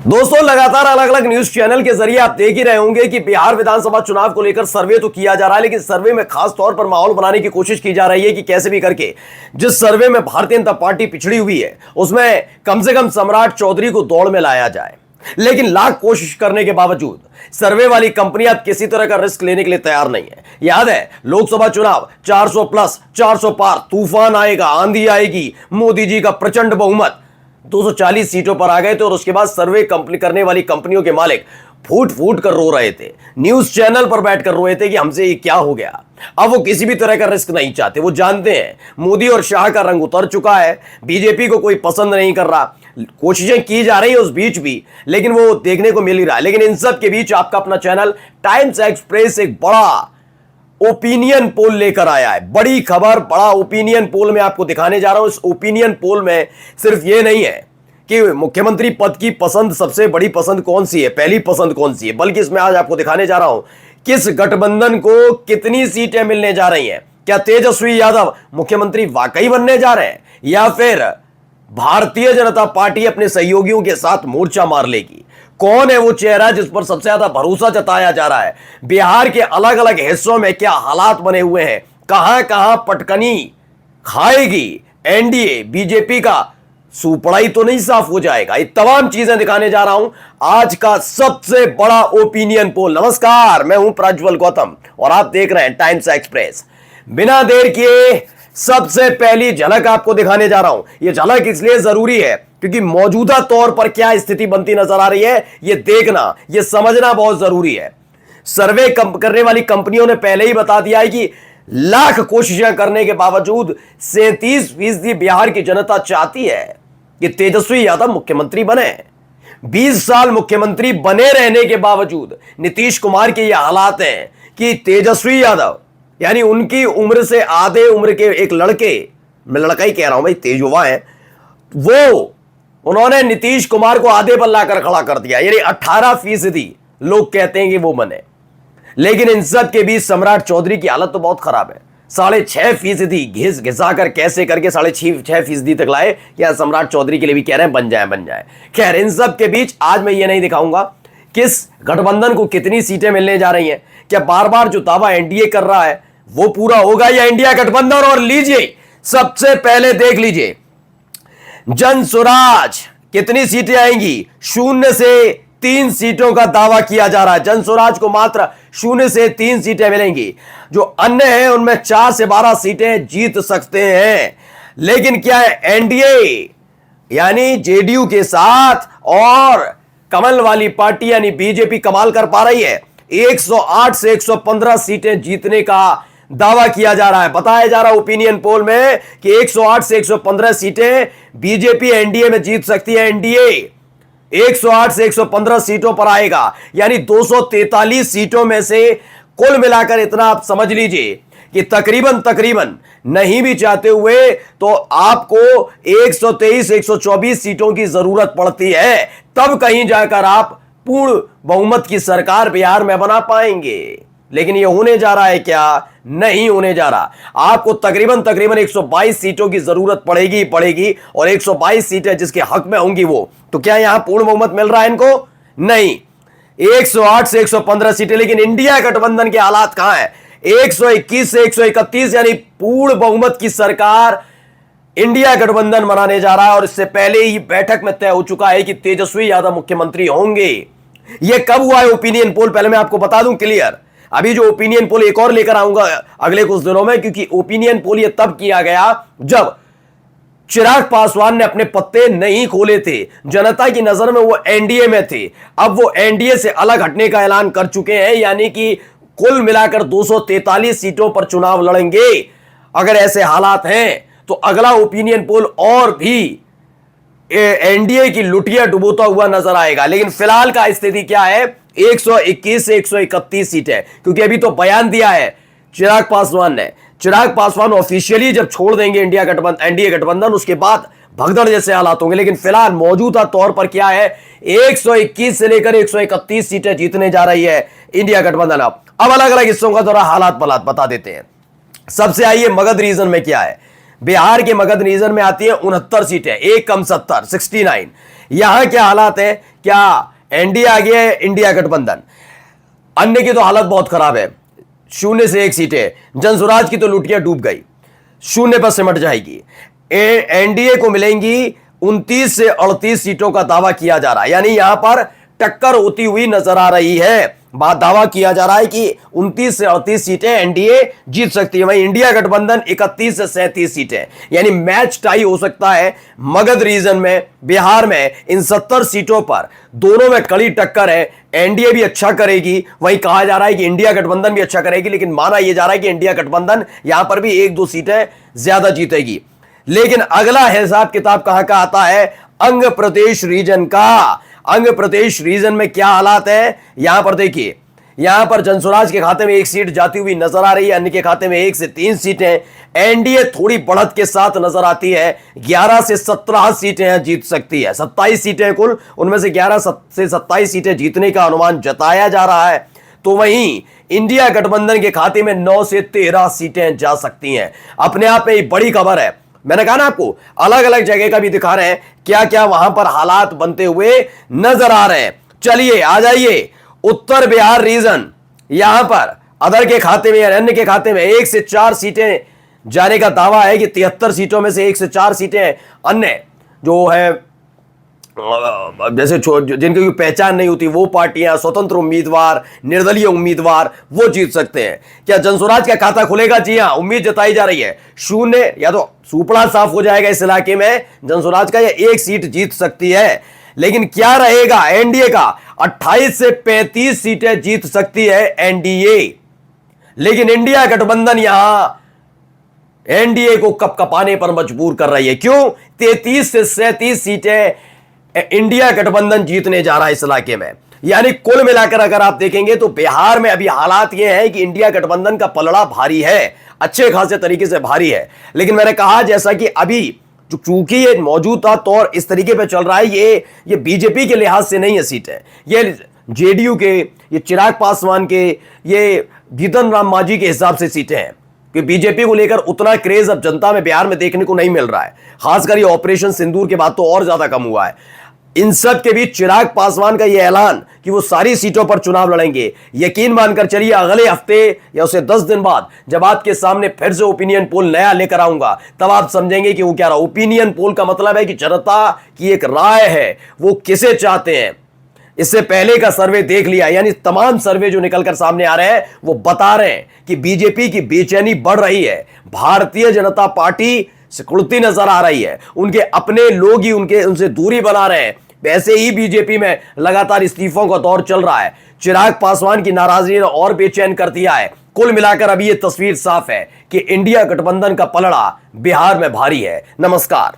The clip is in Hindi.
दोस्तों, लगातार अलग अलग न्यूज चैनल के जरिए आप देख ही रहे होंगे कि बिहार विधानसभा चुनाव को लेकर सर्वे तो किया जा रहा है, लेकिन सर्वे में खास तौर पर माहौल बनाने की कोशिश की जा रही है कि कैसे भी करके जिस सर्वे में भारतीय जनता पार्टी पिछड़ी हुई है उसमें कम से कम सम्राट चौधरी को दौड़ में लाया जाए। लेकिन लाख कोशिश करने के बावजूद सर्वे वाली कंपनियां किसी तरह का रिस्क लेने के लिए तैयार नहीं है। याद है, लोकसभा चुनाव 400 प्लस 400 पार, तूफान आएगा, आंधी आएगी, मोदी जी का प्रचंड बहुमत, 240 सीटों पर आ गए थे और उसके बाद सर्वे कंपनी करने वाली कंपनियों के मालिक फूट फूट कर रो रहे थे, न्यूज चैनल पर बैठकर रो रहे थे कि हमसे ये क्या हो गया। अब वो किसी भी तरह का रिस्क नहीं चाहते। वो जानते हैं मोदी और शाह का रंग उतर चुका है, बीजेपी को कोई पसंद नहीं कर रहा, कोशिशें की जा रही है उस बीच भी, लेकिन वो देखने को मिल ही रहा है। लेकिन इन सब के बीच आपका अपना चैनल टाइम्स एक्सप्रेस एक बड़ा ओपिनियन पोल लेकर आया है। बड़ी खबर, बड़ा ओपिनियन पोल में आपको दिखाने जा रहा हूं। इस ओपिनियन पोल में सिर्फ ये नहीं है कि मुख्यमंत्री पद की पसंद, सबसे बड़ी पसंद कौन सी है, पहली पसंद कौन सी है, बल्कि इसमें आज आपको दिखाने जा रहा हूं किस गठबंधन को कितनी सीटें मिलने जा रही हैं। क्या तेजस्वी यादव मुख्यमंत्री वाकई बनने जा रहे हैं या फिर भारतीय जनता पार्टी अपने सहयोगियों के साथ मोर्चा मार लेगी? कौन है वो चेहरा जिस पर सबसे ज्यादा भरोसा जताया जा रहा है? बिहार के अलग अलग हिस्सों में क्या हालात बने हुए हैं, कहां कहां पटकनी खाएगी एनडीए, बीजेपी का सुपड़ाई तो नहीं साफ हो जाएगा? ये तमाम चीजें दिखाने जा रहा हूं आज का सबसे बड़ा ओपिनियन पोल। नमस्कार, मैं हूं प्रज्वल गौतम और आप देख रहे हैं टाइम्स एक्सप्रेस। बिना देर किए सबसे पहली झलक आपको दिखाने जा रहा हूं। यह झलक इसलिए जरूरी है क्योंकि मौजूदा तौर पर क्या स्थिति बनती नजर आ रही है, यह देखना, यह समझना बहुत जरूरी है। सर्वे करने वाली कंपनियों ने पहले ही बता दिया है कि लाख कोशिशें करने के बावजूद 37% बिहार की जनता चाहती है कि तेजस्वी यादव मुख्यमंत्री बने। 20 साल मुख्यमंत्री बने रहने के बावजूद नीतीश कुमार के ये हालात हैं कि तेजस्वी यादव यानी उनकी उम्र से आधे उम्र के एक लड़के, मैं लड़का ही कह रहा हूं भाई, तेज युवा है वो, उन्होंने नीतीश कुमार को आधे पर लाकर खड़ा कर दिया। यानी 18% लोग कहते हैं कि वो बने। लेकिन इन सब के बीच सम्राट चौधरी की हालत तो बहुत खराब है। 6.5% घिस घिसाकर कैसे करके 6.5% तक लाए। या सम्राट चौधरी के लिए भी कह रहे हैं बन जाए बन जाए। खैर, इन सब के बीच आज मैं ये नहीं दिखाऊंगा किस गठबंधन को कितनी सीटें मिलने जा रही हैं, क्या बार बार जो दावा एनडीए कर रहा है वो पूरा होगा या इंडिया गठबंधन। और लीजिए, सबसे पहले देख लीजिए जनसुराज कितनी सीटें आएंगी। 0 से 3 सीटों का दावा किया जा रहा है। जनसुराज को मात्र 0 से 3 सीटें मिलेंगी। जो अन्य हैं उनमें 4 से 12 सीटें जीत सकते हैं। लेकिन क्या है, एनडीए यानी जेडीयू के साथ और कमल वाली पार्टी यानी बीजेपी कमाल कर पा रही है। 108 से 115 सीटें जीतने का दावा किया जा रहा है। बताया जा रहा है ओपिनियन पोल में कि 108 से 115 सीटें बीजेपी एनडीए में जीत सकती है। एनडीए 108 से 115 सीटों पर आएगा, यानी 243 सीटों में से कुल मिलाकर इतना आप समझ लीजिए कि तकरीबन नहीं भी चाहते हुए तो आपको 123 124 सीटों की जरूरत पड़ती है, तब कहीं जाकर आप पूर्ण बहुमत की सरकार बिहार में बना पाएंगे। लेकिन यह होने जा रहा है क्या? नहीं होने जा रहा। आपको तकरीबन 122 सीटों की जरूरत पड़ेगी और 122 सीटें जिसके हक में होंगी वो, तो क्या यहां पूर्ण बहुमत मिल रहा है इनको? नहीं। 108 से 115 सीटें, लेकिन इंडिया गठबंधन के हालात कहां है? 121 से 131 यानी पूर्ण बहुमत की सरकार इंडिया गठबंधन बनाने जा रहा है। और इससे पहले ही बैठक में तय हो चुका है कि तेजस्वी यादव मुख्यमंत्री होंगे। यह कब हुआ है ओपिनियन पोल, पहले मैं आपको बता दूं क्लियर। अभी जो ओपिनियन पोल एक और लेकर आऊंगा अगले कुछ दिनों में, क्योंकि ओपिनियन पोल यह तब किया गया जब चिराग पासवान ने अपने पत्ते नहीं खोले थे। जनता की नजर में वो एनडीए में थे, अब वो एनडीए से अलग हटने का ऐलान कर चुके हैं, यानी कि कुल मिलाकर 243 सीटों पर चुनाव लड़ेंगे। अगर ऐसे हालात हैं तो अगला ओपिनियन पोल और भी एनडीए की लुटिया डुबोता हुआ नजर आएगा। लेकिन फिलहाल का स्थिति क्या है? 121 से 131 सीटें, क्योंकि अभी तो बयान दिया है चिराग पासवान ने। चिराग पासवान ऑफिशियली जब छोड़ देंगे एनडीए गठबंधन, उसके बाद भगदड़ जैसे हालात होंगे। लेकिन फिलहाल मौजूदा तौर पर क्या है, 121 से लेकर 131 सीटें जीतने जा रही है इंडिया गठबंधन। अब अलग अलग हिस्सों का थोड़ा हालात बता देते हैं। सबसे आइए मगध रीजन में क्या है। बिहार के मगध रीजन में आती है 69 सीटें, एक कम 70, 69। यहां क्या हालात है क्या एनडीए आ गया है, इंडिया गठबंधन। अन्य की तो हालत बहुत खराब है, 0 से 1 सीटें। जनसुराज की तो लुटियां डूब गई, 0 पर सिमट जाएगी। एनडीए को मिलेंगी 29 से 38 सीटों का दावा किया जा रहा है, यानी यहां पर टक्कर होती हुई नजर आ रही है। बात दावा किया जा रहा है कि 29 से 38 सीटें एनडीए जीत सकती है, वहीं इंडिया गठबंधन 31 से 37 सीटें, यानी मैच टाई हो सकता है। मगध रीजन में, बिहार में इन 70 सीटों पर दोनों में कड़ी टक्कर है। एनडीए भी अच्छा करेगी, वहीं कहा जा रहा है कि इंडिया गठबंधन भी अच्छा करेगी, लेकिन माना यह जा रहा है कि इंडिया गठबंधन यहां पर भी 1-2 सीटें ज्यादा जीतेगी। लेकिन अगला हिसाब किताब कहां का आता है, अंग प्रदेश रीजन का। अंग प्रदेश रीजन में क्या हालात है, यहां पर देखिए, यहां पर जनसुराज के खाते में 1 सीट जाती हुई नजर आ रही है, अन्य के खाते में 1 से 3 सीटें। एनडीए थोड़ी बढ़त के साथ नजर आती है, 11 से 17 सीटें जीत सकती है। 27 सीटें कुल, उनमें से 11 से 27 सीटें जीतने का अनुमान जताया जा रहा है। तो वहीं इंडिया गठबंधन के खाते में 9 से 13 सीटें जा सकती हैं। अपने आप में एक बड़ी खबर है। मैंने कहा ना आपको, अलग अलग जगह का भी दिखा रहे हैं क्या क्या वहां पर हालात बनते हुए नजर आ रहे हैं। चलिए आ जाइए उत्तर बिहार रीजन, यहां पर अदर के खाते में या अन्य के खाते में 1 से 4 सीटें जाने का दावा है कि 73 सीटों में से 1 से 4 सीटें अन्य जो है, जैसे जिनकी कोई पहचान नहीं होती वो पार्टियां, स्वतंत्र उम्मीदवार, निर्दलीय उम्मीदवार, वो जीत सकते हैं। क्या जनसुराज का खाता खुलेगा? जी हां, उम्मीद जताई जा रही है। 0 या तो सुपड़ा साफ हो जाएगा इस इलाके में जनसुराज का, या 1 सीट जीत सकती है। लेकिन क्या रहेगा एनडीए का? 28 से 35 सीटें जीत सकती है एनडीए। लेकिन इंडिया गठबंधन यहां एनडीए को कपकपाने पर मजबूर कर रही है। क्यों? 33 से 37 सीटें इंडिया गठबंधन जीतने जा रहा है इस इलाके में। यानी कुल मिलाकर अगर आप देखेंगे तो बिहार में अभी हालात यह है कि इंडिया गठबंधन का पलड़ा भारी है, अच्छे खासे तरीके से भारी है। लेकिन मैंने कहा जैसा कि अभी चूंकि ये मौजूदा तौर इस तरीके पे चल रहा है, ये बीजेपी के लिहाज से नहीं है सीटें, ये जेडीयू के, ये चिराग पासवान के, ये जीतन राम मांझी के हिसाब से सीटें हैं। कि बीजेपी को लेकर उतना क्रेज अब जनता में बिहार में देखने को नहीं मिल रहा है। खासकर ये ऑपरेशन सिंदूर के बाद तो और ज्यादा कम हुआ है। इन सब के बीच चिराग पासवान का यह ऐलान कि वो सारी सीटों पर चुनाव लड़ेंगे, यकीन मानकर चलिए अगले हफ्ते या उसे 10 दिन बाद जब आपके सामने फिर से ओपिनियन पोल नया लेकर आऊंगा, तब आप समझेंगे कि वो क्या रहा। ओपिनियन पोल का मतलब है कि जनता की एक राय है, वो किसे चाहते हैं। इससे पहले का सर्वे देख लिया, यानी तमाम सर्वे जो निकलकर सामने आ रहे हैं वो बता रहे हैं कि बीजेपी की बेचैनी बढ़ रही है, भारतीय जनता पार्टी सिकुड़ती नजर आ रही है, उनके अपने लोग ही उनसे दूरी बना रहे हैं। वैसे ही बीजेपी में लगातार इस्तीफों का दौर चल रहा है। चिराग पासवान की नाराजगी ने और बेचैन कर दिया है। कुल मिलाकर अभी यह तस्वीर साफ है कि इंडिया गठबंधन का पलड़ा बिहार में भारी है। नमस्कार।